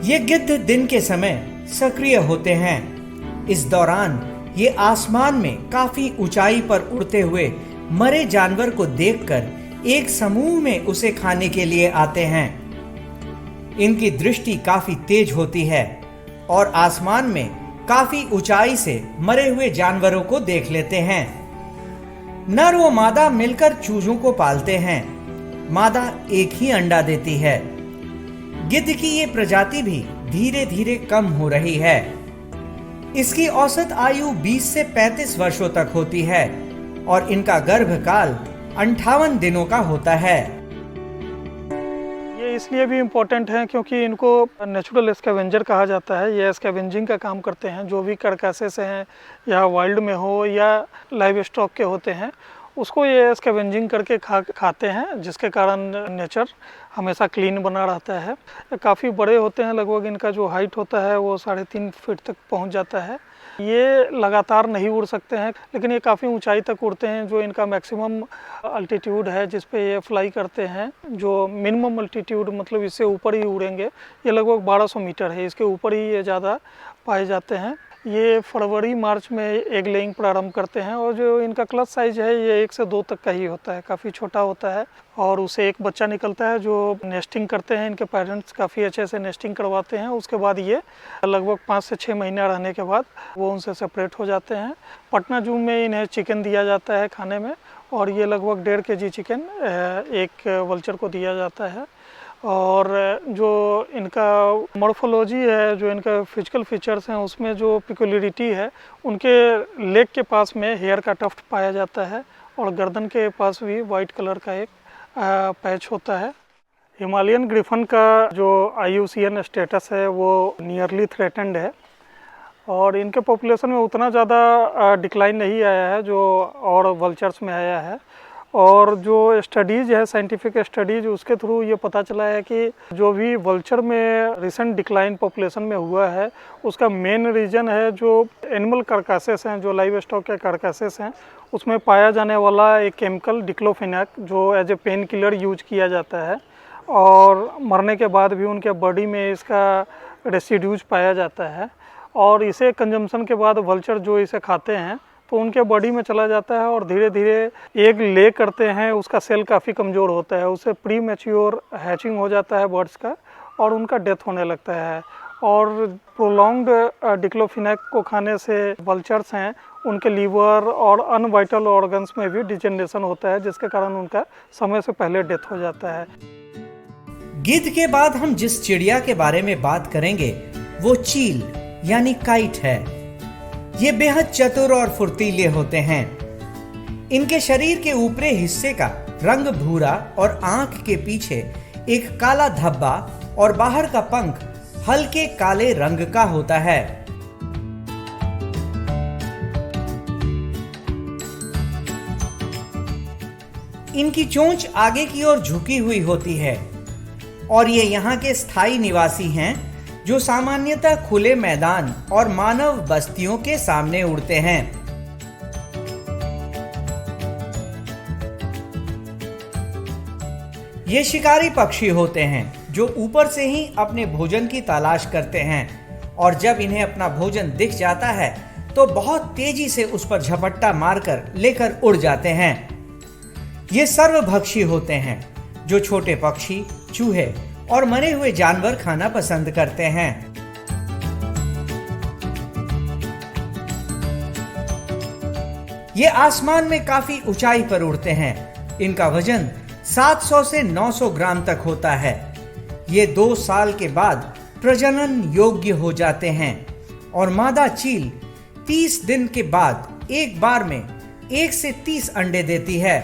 ये गिद्ध दिन के समय सक्रिय होते हैं। इस दौरान ये आसमान में काफी ऊंचाई पर उड़ते हुए मरे जानवर को देखकर एक समूह में उसे खाने के लिए आते हैं। इनकी दृष्टि काफी तेज होती है और आसमान में काफी ऊंचाई से मरे हुए जानवरों को देख लेते हैं। नर व मादा मिलकर चूजों को पालते हैं। मादा एक ही अंडा देती है। गिद्ध की ये प्रजाति भी धीरे धीरे कम हो रही है। इसकी औसत आयु 20 से 35 वर्षों तक होती है और इनका गर्भकाल 58 दिनों का होता है। ये इसलिए भी इम्पोर्टेंट है क्योंकि इनको नेचुरल स्कैवेंजर कहा जाता है। ये स्कैवेंजिंग का काम करते हैं। जो भी कार्कासेस हैं या वाइल्ड में हो या लाइव स्टॉक के होते हैं उसको ये स्कैवेंजिंग करके खाते हैं, जिसके कारण नेचर हमेशा क्लीन बना रहता है। काफ़ी बड़े होते हैं, लगभग इनका जो हाइट होता है वो 3.5 फीट तक पहुंच जाता है। ये लगातार नहीं उड़ सकते हैं, लेकिन ये काफ़ी ऊंचाई तक उड़ते हैं। जो इनका मैक्सिमम अल्टीट्यूड है जिस पे ये फ्लाई करते हैं, जो मिनिमम अल्टीट्यूड मतलब इससे ऊपर ही उड़ेंगे, ये लगभग 1200 मीटर है। इसके ऊपर ही ये ज़्यादा पाए जाते हैं। ये फरवरी मार्च में एग लेइंग प्रारंभ करते हैं और जो इनका क्लच साइज है ये 1 से 2 तक का ही होता है, काफ़ी छोटा होता है और उसे एक बच्चा निकलता है जो नेस्टिंग करते हैं। इनके पेरेंट्स काफ़ी अच्छे से नेस्टिंग करवाते हैं। उसके बाद ये लगभग 5 से 6 महीना रहने के बाद वो उनसे सेपरेट हो जाते हैं। पटना जू में इन्हें चिकन दिया जाता है खाने में और ये लगभग 1.5 kg चिकन एक वल्चर को दिया जाता है। और जो इनका मॉर्फोलॉजी है, जो इनका फिजिकल फीचर्स हैं, उसमें जो पिकुलरिटी है, उनके लेग के पास में हेयर का टफ्ट पाया जाता है और गर्दन के पास भी वाइट कलर का एक पैच होता है। हिमालयन ग्रिफन का जो IUCN स्टेटस है वो नियरली थ्रेटेंड है और इनके पॉपुलेशन में उतना ज़्यादा डिक्लाइन नहीं आया है जो और वल्चर्स में आया है। और जो स्टडीज़ है, साइंटिफिक स्टडीज़, उसके थ्रू ये पता चला है कि जो भी वल्चर में रिसेंट डिक्लाइन पॉपुलेशन में हुआ है उसका मेन रीज़न है जो एनिमल कार्कासेस हैं, जो लाइव स्टॉक के कार्कासेस हैं, उसमें पाया जाने वाला एक केमिकल डिक्लोफेनाक जो as a painkiller use किया जाता है और मरने के बाद भी उनके बॉडी में इसका रेसिड्यूज पाया जाता है और इसे कंजम्पशन के बाद वल्चर जो इसे खाते हैं तो उनके बॉडी में चला जाता है और धीरे धीरे एग ले करते हैं। उसका सेल काफ़ी कमज़ोर होता है, उससे प्री मैच्योर हैचिंग हो जाता है बर्ड्स का और उनका डेथ होने लगता है। और प्रोलॉन्ग्ड डिक्लोफेनाक को खाने से वल्चर्स हैं उनके लीवर और अनवाइटल ऑर्गन्स में भी डिजेनरेशन होता है, जिसके कारण उनका समय से पहले डेथ हो जाता है। गिद्ध के बाद हम जिस चिड़िया के बारे में बात करेंगे वो चील यानी काइट है। ये बेहद चतुर और फुर्तीले होते हैं। इनके शरीर के ऊपरी हिस्से का रंग भूरा और आंख के पीछे एक काला धब्बा और बाहर का पंख हल्के काले रंग का होता है। इनकी चोंच आगे की ओर झुकी हुई होती है और ये यहाँ के स्थायी निवासी हैं जो सामान्यतः खुले मैदान और मानव बस्तियों के सामने उड़ते हैं। ये शिकारी पक्षी होते हैं जो ऊपर से ही अपने भोजन की तलाश करते हैं और जब इन्हें अपना भोजन दिख जाता है तो बहुत तेजी से उस पर झपट्टा मारकर लेकर उड़ जाते हैं। ये सर्वभक्षी होते हैं जो छोटे पक्षी, चूहे और मरे हुए जानवर खाना पसंद करते हैं। ये आसमान में काफी ऊंचाई पर उड़ते हैं। इनका वजन 700 से 900 ग्राम तक होता है। ये 2 साल के बाद प्रजनन योग्य हो जाते हैं और मादा चील 30 दिन के बाद एक बार में 1 से 30 अंडे देती है।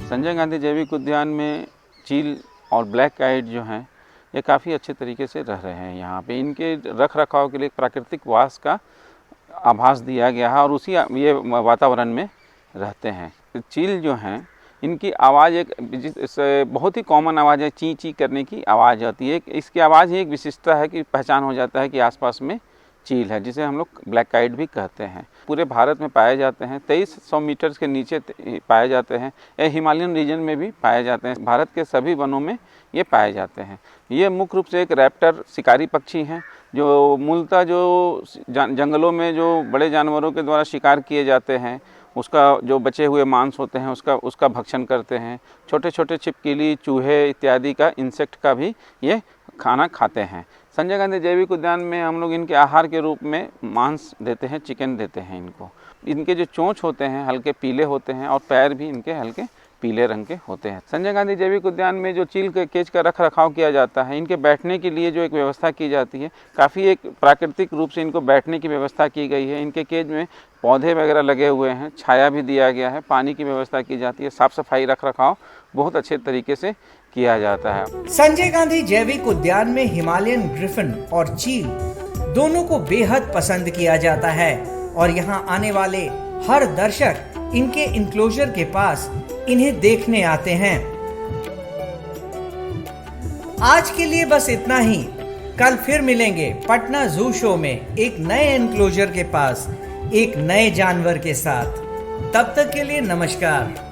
संजय गांधी जैविक उद्यान में चील और ब्लैक काइट जो हैं ये काफ़ी अच्छे तरीके से रह रहे हैं। यहाँ पे इनके रख रखाव के लिए प्राकृतिक वास का आभास दिया गया है और उसी ये वातावरण में रहते हैं। चील जो हैं इनकी आवाज़ एक बहुत ही कॉमन आवाज़ है, ची ची करने की आवाज़ आती है। इसकी आवाज़ ही एक विशिष्टता है कि पहचान हो जाता है कि आसपास में चील है, जिसे हम लोग ब्लैक काइट भी कहते हैं। पूरे भारत में पाए जाते हैं, 2300 मीटर के नीचे पाए जाते हैं। ये हिमालयन रीजन में भी पाए जाते हैं। भारत के सभी वनों में ये पाए जाते हैं। ये मुख्य रूप से एक रैप्टर शिकारी पक्षी हैं, जो मूलतः जो जंगलों में जो बड़े जानवरों के द्वारा शिकार किए जाते हैं, उसका जो बचे हुए मांस होते हैं उसका भक्षण करते हैं। छोटे छोटे छिपकली, चूहे इत्यादि का, इंसेक्ट का भी ये खाना खाते हैं। संजय गांधी जैविक उद्यान में हम लोग इनके आहार के रूप में मांस देते हैं, चिकन देते हैं इनको। इनके जो चोंच होते हैं हल्के पीले होते हैं और पैर भी इनके हल्के पीले रंग के होते हैं। संजय गांधी जैविक उद्यान में जो चील के केज का रख रखाव किया जाता है, इनके बैठने के लिए जो एक व्यवस्था की जाती है, काफ़ी एक प्राकृतिक रूप से इनको बैठने की व्यवस्था की गई है। इनके केज में पौधे वगैरह लगे हुए हैं, छाया भी दिया गया है, पानी की व्यवस्था की जाती है, साफ सफाई रख रखाव बहुत अच्छे तरीके से किया जाता है। संजय गांधी जैविक उद्यान में हिमालयन ग्रिफिन और चील दोनों को बेहद पसंद किया जाता है और यहाँ आने वाले हर दर्शक इनके इंक्लोजर के पास इन्हें देखने आते हैं। आज के लिए बस इतना ही। कल फिर मिलेंगे पटना जू शो में एक नए इंक्लोजर के पास एक नए जानवर के साथ। तब तक के लिए नमस्कार।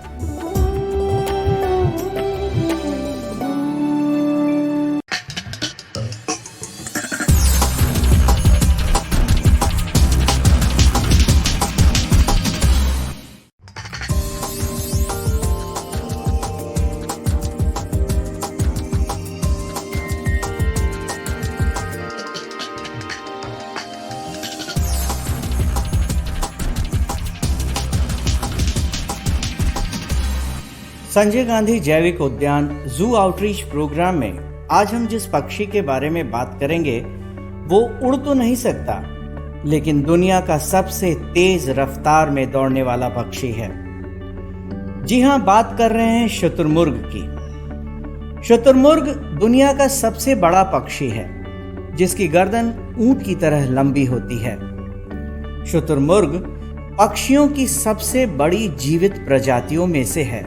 संजय गांधी जैविक उद्यान जू आउटरीच प्रोग्राम में आज हम जिस पक्षी के बारे में बात करेंगे वो उड़ तो नहीं सकता, लेकिन दुनिया का सबसे तेज रफ्तार में दौड़ने वाला पक्षी है। जी हां, बात कर रहे हैं शुतुरमुर्ग की। शुतुरमुर्ग दुनिया का सबसे बड़ा पक्षी है, जिसकी गर्दन ऊंट की तरह लंबी होती है। शुतुरमुर्ग पक्षियों की सबसे बड़ी जीवित प्रजातियों में से है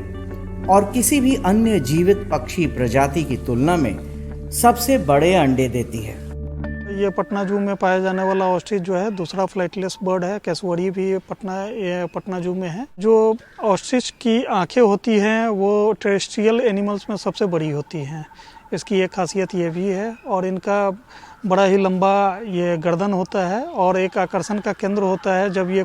और किसी भी अन्य जीवित पक्षी प्रजाति की तुलना में सबसे बड़े अंडे देती है। ये पटना जू में पाया जाने वाला ऑस्ट्रिच जो है दूसरा फ्लाइटलेस बर्ड है। कैसुअरी भी पटना जू में है। जो ऑस्ट्रिच की आंखें होती हैं वो टेरेस्ट्रियल एनिमल्स में सबसे बड़ी होती हैं। इसकी एक खासियत ये भी है और इनका बड़ा ही लंबा ये गर्दन होता है और एक आकर्षण का केंद्र होता है। जब ये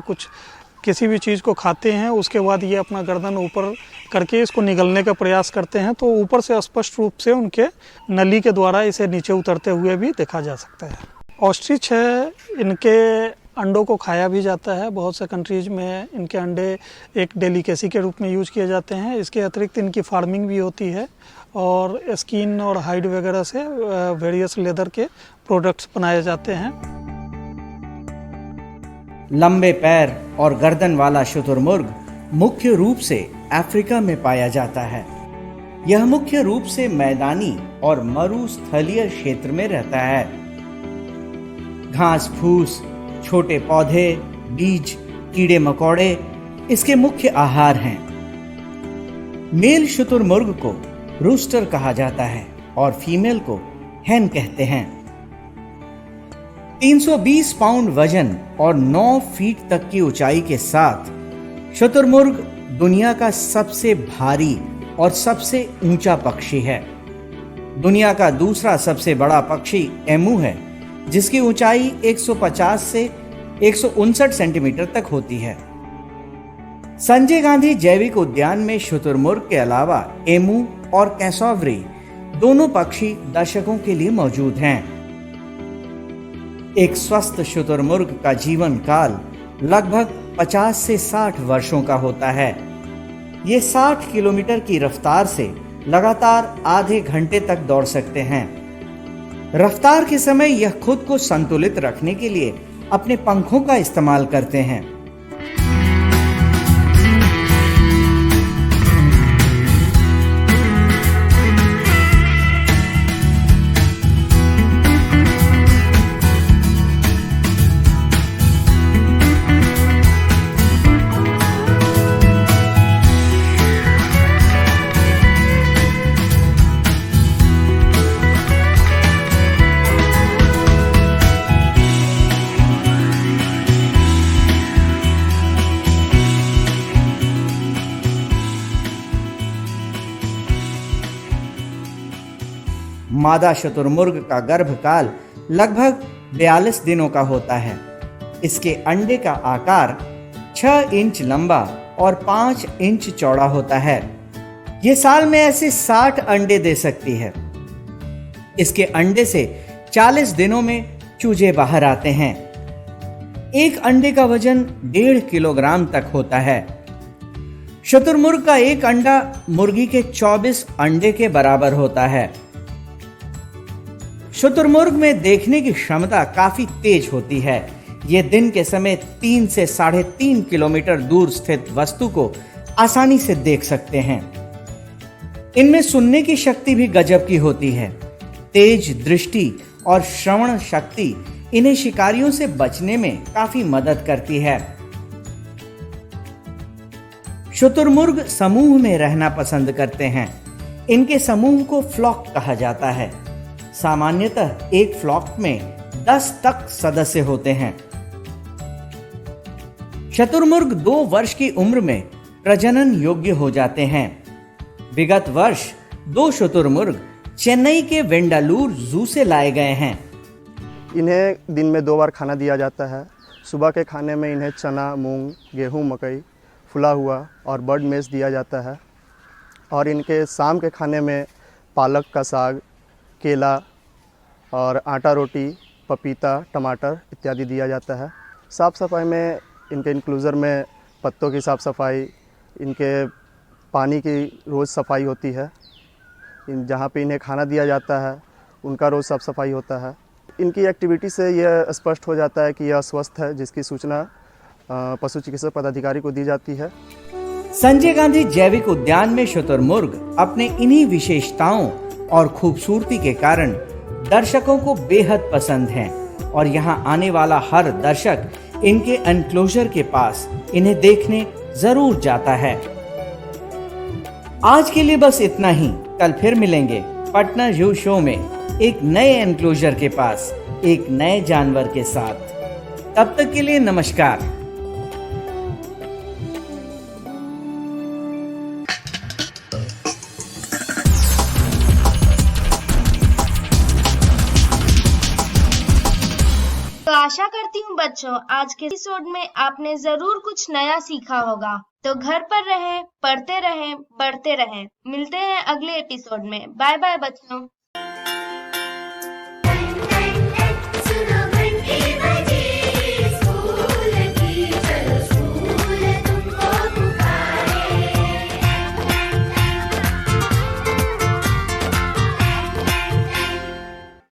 किसी भी चीज़ को खाते हैं उसके बाद ये अपना गर्दन ऊपर करके इसको निगलने का प्रयास करते हैं, तो ऊपर से स्पष्ट रूप से उनके नली के द्वारा इसे नीचे उतरते हुए भी देखा जा सकता है। ऑस्ट्रिच है, इनके अंडों को खाया भी जाता है। बहुत से कंट्रीज में इनके अंडे एक डेलिकेसी के रूप में यूज किए जाते हैं। इसके अतिरिक्त इनकी फार्मिंग भी होती है और स्किन और हाइड वगैरह से वेरियस लेदर के प्रोडक्ट्स बनाए जाते हैं। लंबे पैर और गर्दन वाला शुतुरमुर्ग मुख्य रूप से अफ्रीका में पाया जाता है। यह मुख्य रूप से मैदानी और मरुस्थलीय क्षेत्र में रहता है। घास फूस, छोटे पौधे, बीज, कीड़े मकोड़े इसके मुख्य आहार हैं। मेल शुतुरमुर्ग को रूस्टर कहा जाता है और फीमेल को हेन कहते हैं। 320 पाउंड वजन और 9 फीट तक की ऊंचाई के साथ शुतुरमुर्ग दुनिया का सबसे भारी और सबसे ऊंचा पक्षी है। दुनिया का दूसरा सबसे बड़ा पक्षी एमू है, जिसकी ऊंचाई 150 से 159 सेंटीमीटर तक होती है। संजय गांधी जैविक उद्यान में शुतुरमुर्ग के अलावा एमू और कैसोवरी दोनों पक्षी दर्शकों के लिए मौजूद हैं। एक स्वस्थ शुतुरमुर्ग का जीवन काल लगभग 50 से 60 वर्षों का होता है। ये 60 किलोमीटर की रफ्तार से लगातार आधे घंटे तक दौड़ सकते हैं। रफ्तार के समय यह खुद को संतुलित रखने के लिए अपने पंखों का इस्तेमाल करते हैं। मादा शुतुरमुर्ग का गर्भकाल लगभग 42 दिनों का होता है। इसके अंडे का आकार 6 इंच लंबा और 5 इंच चौड़ा होता है। ये साल में ऐसे 60 अंडे दे सकती है। इसके अंडे से 40 दिनों में चूजे बाहर आते हैं। एक अंडे का वजन 1.5 किलोग्राम तक होता है। शुतुरमुर्ग का एक अंडा मुर्गी के 24 अंडे के बराबर होता है। शुतुरमुर्ग में देखने की क्षमता काफी तेज होती है। ये दिन के समय 3 से 3.5 किलोमीटर दूर स्थित वस्तु को आसानी से देख सकते हैं। इनमें सुनने की शक्ति भी गजब की होती है। तेज दृष्टि और श्रवण शक्ति इन्हें शिकारियों से बचने में काफी मदद करती है। शुतुरमुर्ग समूह में रहना पसंद करते हैं। इनके समूह को फ्लॉक कहा जाता है। सामान्यतः एक फ्लॉक में 10 तक सदस्य होते हैं। शुतुरमुर्ग 2 वर्ष की उम्र में प्रजनन योग्य हो जाते हैं। विगत वर्ष 2 शुतुरमुर्ग चेन्नई के वेंडालूर जू से लाए गए हैं। इन्हें दिन में 2 बार खाना दिया जाता है। सुबह के खाने में इन्हें चना, मूंग, गेहूं, मकई, फुला हुआ और बर्ड मेस दिया जाता है। और इनके शाम के खाने में पालक का साग, केला और आटा रोटी, पपीता, टमाटर इत्यादि दिया जाता है। साफ़ सफाई में इनके इंक्लूज़र में पत्तों की साफ़ सफाई, इनके पानी की रोज़ सफाई होती है। जहाँ पे इन्हें खाना दिया जाता है उनका रोज़ साफ़ सफाई होता है। इनकी एक्टिविटी से यह स्पष्ट हो जाता है कि यह अस्वस्थ है, जिसकी सूचना पशु चिकित्सक पदाधिकारी को दी जाती है। संजय गांधी जैविक उद्यान में शुतुरमुर्ग अपने इन्हीं विशेषताओं और खूबसूरती के कारण दर्शकों को बेहद पसंद हैं और यहाँ आने वाला हर दर्शक इनके एनक्लोजर के पास इन्हें देखने जरूर जाता है। आज के लिए बस इतना ही। कल फिर मिलेंगे पटना जू शो में एक नए एनक्लोजर के पास एक नए जानवर के साथ। तब तक के लिए नमस्कार। तो आशा करती हूँ बच्चों आज के एपिसोड में आपने जरूर कुछ नया सीखा होगा। तो घर पर रहें, पढ़ते रहें, बढ़ते रहें। मिलते हैं अगले एपिसोड में। बाय बाय बच्चों।